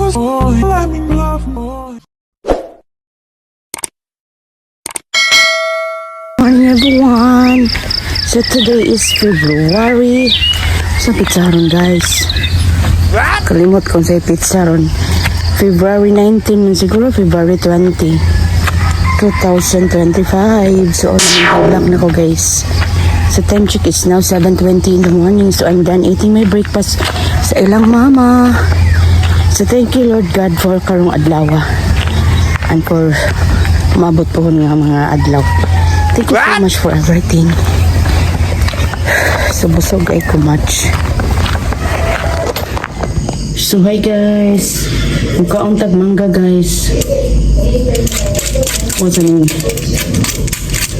Morning everyone! So today is February. Sa pizza ron guys. Kalimot kung sa pizza ron. February 19 siguro February 20 2025. So naman na ko guys. So time check is now 7:20 in the morning. So I'm done eating my breakfast sa ilang mama. So thank you Lord God for karong adlaw. And for umabot po nga mga adlaw. Thank you so much for everything. So busog ay ko much. So hi guys. Magkauntag mangga guys. What's the name?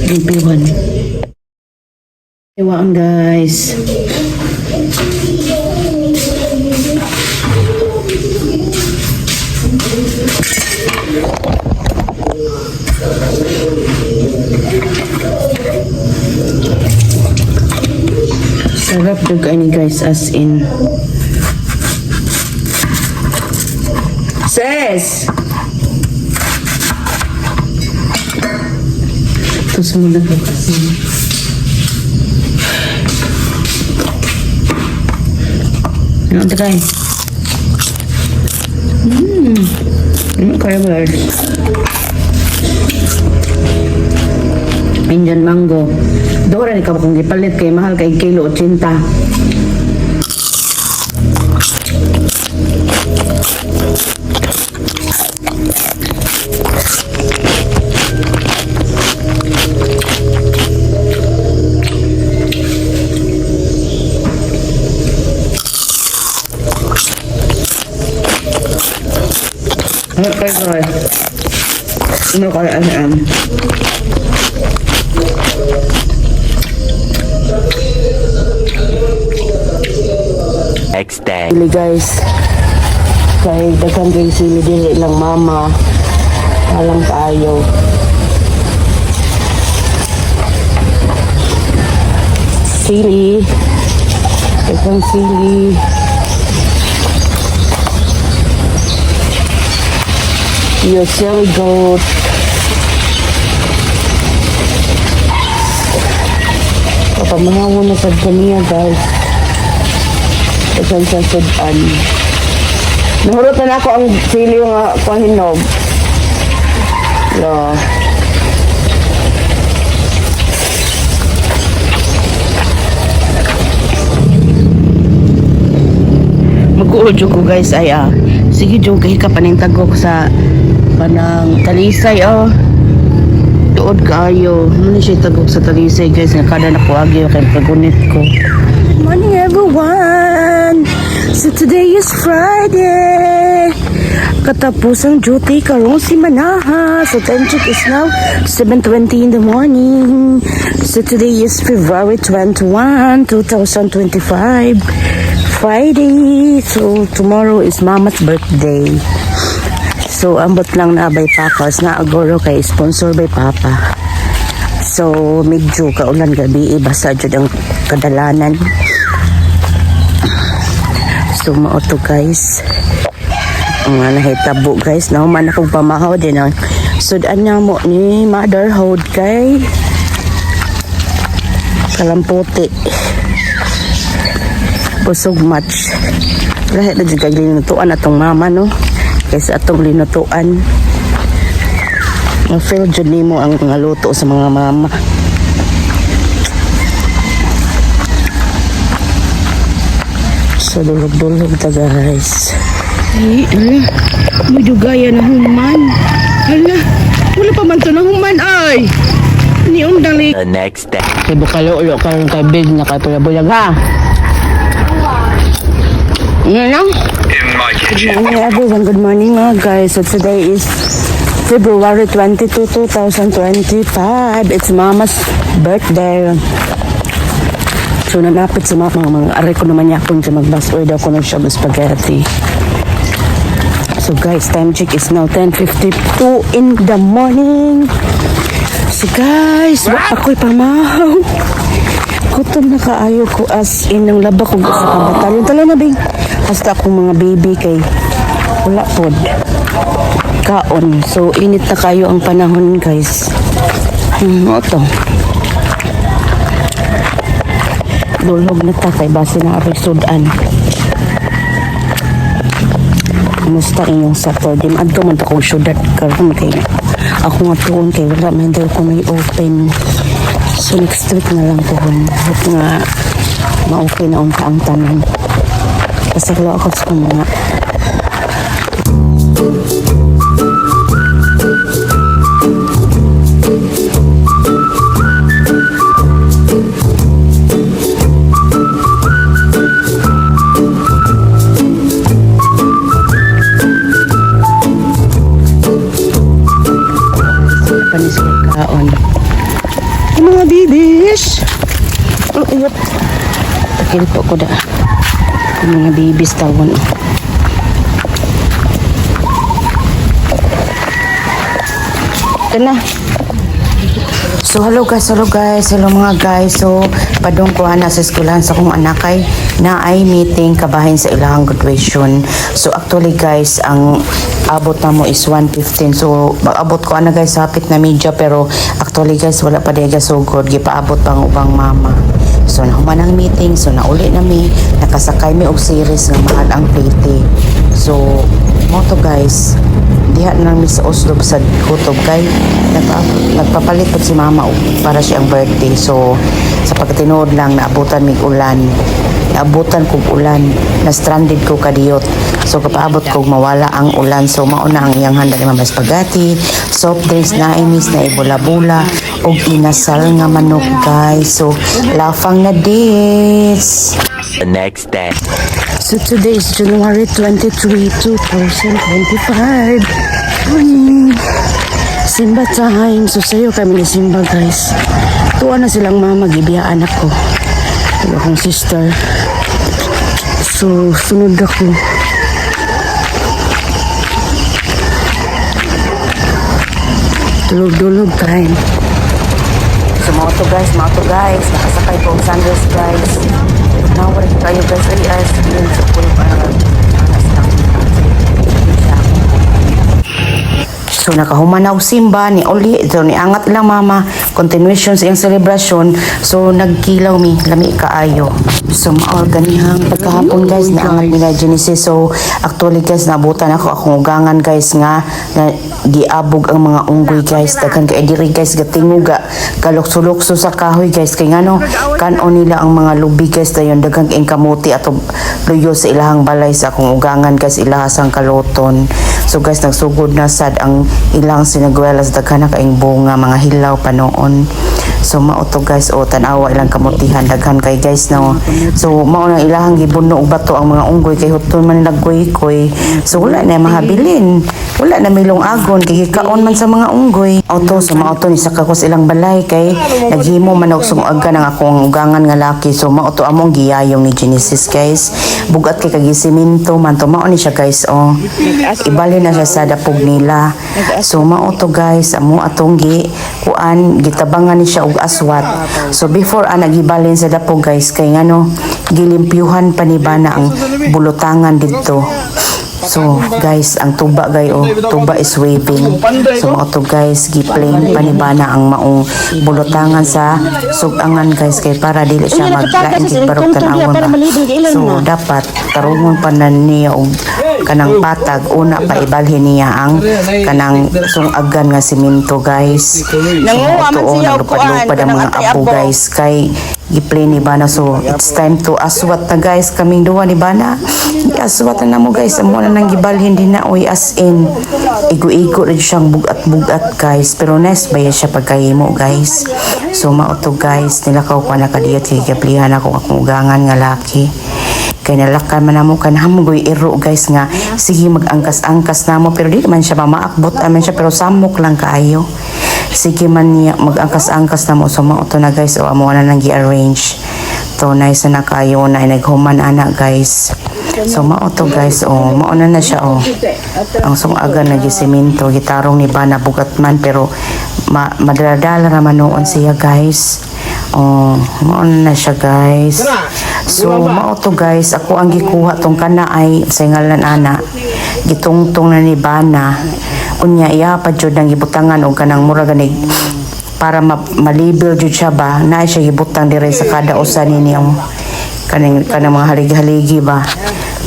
Limpiwan. Iwaan guys. Sarap dog ini guys, as in. Ses! Ito sumunod ko kasi. Ano ito guys? Ano kaya guys? Indian mango. Dora ni ka kung gipalit kay mahal kay kilo 80. Ano kayo guys? Ano kayo ano? Next day. Sili guys. Kay daghang kay sili dili lang mama. Alang kaayo. Sili. Daghang sili. Your silly goat. Papamahaw na sa kaniya guys. Daghang sa sudan. Nahurot na ako ang sili nga pahinog. Yeah. Mag-uudyo ko guys ay sige dyan kay kapaning tagok sa panang talisay tuod kaayo. Muna siya tagok sa talisay guys nga kada na ko agyo kay pagunit ko. Good morning everyone! So today is Friday. Katapos ang duty karong si Manaha. So time check is now 7:20 in the morning. So today is February 21, 2025. Friday. So tomorrow is Mama's birthday. So ambot lang na by Papas na agoro kay sponsor by Papa. So medyo kaulan gabi basa jud ang kadalanan. So mauto guys. Ang nahitabo guys, nahuman akong pamahaw din ang sudan na mo ni motherhood kay kalamputi. Busog much. Lahat na dyan linutuan atong mama no. Kaysa atong linutuan. Ma-feel dyan nimo ang mga luto sa mga mama. So dulog-dulog ta guys. Ay, may dugaya na human. Hala, wala pa man to na human ay. Ni undang The next day. kay bukalo-ulo karong kay big na kay pulabulag ha. Yan lang. Good morning everyone. Good morning guys. So today is February 22, 2025. It's Mama's birthday. So nanapit sa mga aray ko naman yakon sa magbas-or daw ko ng shop spaghetti. So guys, time check is now 10:52 in the morning. So guys, ako'y pamahaw. Kutom na kaayo ko as in ng laba ko sa kabatalyon. Tala na bing. Hasta akong mga baby kay Wala pod. Kaon. So, init na kayo ang panahon, guys. Ano to? Dulog na ta kay base na aring sudan. Kumusta inyong Saturday? Adto man ta kong syudad karon kay ako nga tuon kay wala man daw ko may open. So next week na lang ko hope nga ma-okay na unta ang tanan. Kasi wala ako sa mga kaon. Mga bibis. Oh, iyot. Takil po ko da. Mga bibis tawon. Ito na. So hello guys, hello mga guys. So padung ko ana sa eskwelahan sa kong anak kay na ay meeting kabahin sa ilahang graduation. So actually guys, ang abot na mo is 1:15. So mag-abot ko ana guys hapit na media pero actually guys wala pa diya so good gipaabot pang ubang mama. So nahuman ang meeting, so nauli na mi, nakasakay mi og series nga mahal ang plate. So mo to guys, diha nang mi sa Oslo sa kutob kay nagpapalit po si mama para siyang birthday. So sa pagtinuod lang naabutan mig ulan, naabutan kog ulan, na stranded ko kadiyot. So kapaabot kog mawala ang ulan, so mauna ang iyang handa ni mama spaghetti, soft drinks na inis na ibula-bula og inasal nga manok guys. So lafang na this The next day. So today is January 23, 2025. Simba time. So sa'yo kami ni Simba guys. Tuwa na silang mama, gibiyaan ako. Tuwa akong sister. So sunod ako. Dulog-dulog time. So mga to guys. Nakasakay po ang sandals guys. Nawala kayo guys ay yun sa pool para anas lang. So nakahuman na og Simba ni Oli, ito ni angat lang mama, continuation sa iyang celebration. So nagkilaw mi, lami kaayo. So maol ganihang pagkahapon guys na angat nila Genesis. So actually guys nabutan ako akong ugangan guys nga na giabog ang mga unggoy guys. Daghan kay diri guys gatinguga kalukso-lukso sa kahoy guys kay ngano kanon nila ang mga lubi guys dayon daghan kay kamuti ato luyo sa ilahang balay sa akong ugangan guys ilahasang kaloton. So guys nagsugod na sad ang ilang sinagwelas daghan na kaing bunga mga hilaw pa noon. So mao to guys o tan-awa ilang kamutihan daghan kay guys no. So mao nang ilahang gibuno og bato ang mga unggoy kay huton man naggoy-goy. So wala na mahabilin. Wala na milong agon kay kaon man sa mga unggoy. Auto so mao to ni sa kakos ilang balay kay naghimo man og sumuaga ng akong ugangan nga laki. So mao to among giyayong ni Genesis guys. Bugat kay kag siminto man to mao ni siya guys oh. Ibali na siya sa dapog nila. So mao to guys amo atong kuan gitabangan ni siya og aswat. So before nagibalin sa dapog guys kay ngano gilimpyuhan pa ni bana ang bulutangan didto. So guys ang tuba gayo tuba is waving. So mao to guys giplain pa ni bana ang maong bulutangan sa sugangan guys kay para dili siya maglain kay barok tan-awon ba. So dapat tarungon pa na niya og kanang patag una pa ibalhin niya ang kanang sungagan nga simento guys. Nanguha man siya og kuan pa mga apo guys kay giplay ni bana. So it's time to aswat na guys kaming duwa ni bana. Aswat na mo guys amo na nang gibalhin din na oy as in igo-igo rin siyang bugat-bugat guys pero nice ba siya pagkahimo guys. So mao to guys nilakaw pa na kadiyot kay giplihan ako akong ugangan nga laki. Kay nalakan man namo kan hamoy iro guys nga sige mag-angkas-angkas namo pero di man siya mamaakbot aman siya pero samok lang kaayo. Sige man niya mag-angkas-angkas namo so mao to na guys o amo na nang gi-arrange. To nice na kayo na naghuman ana guys. So mao to guys oh mao na siya oh. Ang sungagan na gisemento gitarong ni bana bugat man pero madala-dala ra man noon siya guys. Oh, mao na siya guys. So mao to guys ako ang gikuha tong kana ay sa ngalan ana gitungtong na ni Bana. Unya iya pa jud nang gibutangan og kanang mura ganig para malibel jud siya ba na siya gibutang dire sa kada usa nini ang kanang mga haligi-haligi ba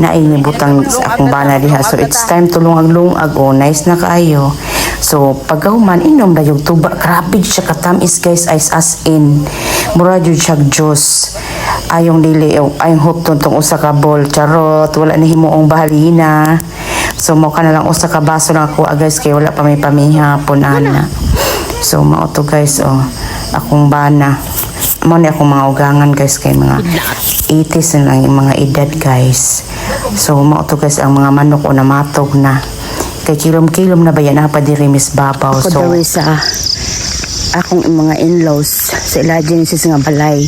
na inibutang sa akong bana diha. So it's time to lungag-lungag. Oh, nice na kaayo. So pagkahuman inom na yung tuba, grabe siya katamis guys, as in mura jud siya juice. Ayong dili ayong hupton tong usa ka bowl, charot, wala na himuong bahalina. So mo ka na lang usa ka baso lang ako guys kay wala pa may pamiha pun ana. So mao to guys, oh akong bana mo ni akong mga ugangan guys kay mga 80s na lang yung mga edad guys. So mao to guys ang mga manok o namatog na kay kilom-kilom na ba yan pa diri Miss Babaw. So Ako daw sa akong mga in-laws sa ilagin sa nga balay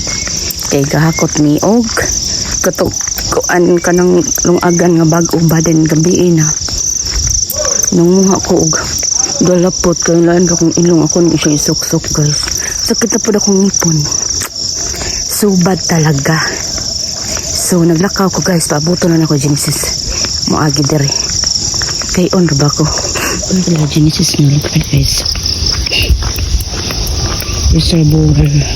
kay gahakot mi og kuan kanang lungagan nga bag-o baden gabi na nung muha ko og dalapot kay laan ka kung ilong ako ni siya isok-sok guys. Sakit na po akong ngipon. Subad talaga. So naglakaw ko guys, paabuto na ako Genesis. Moagi dere. Kay on ra ba ko? Wala Genesis na guys. Reservoir.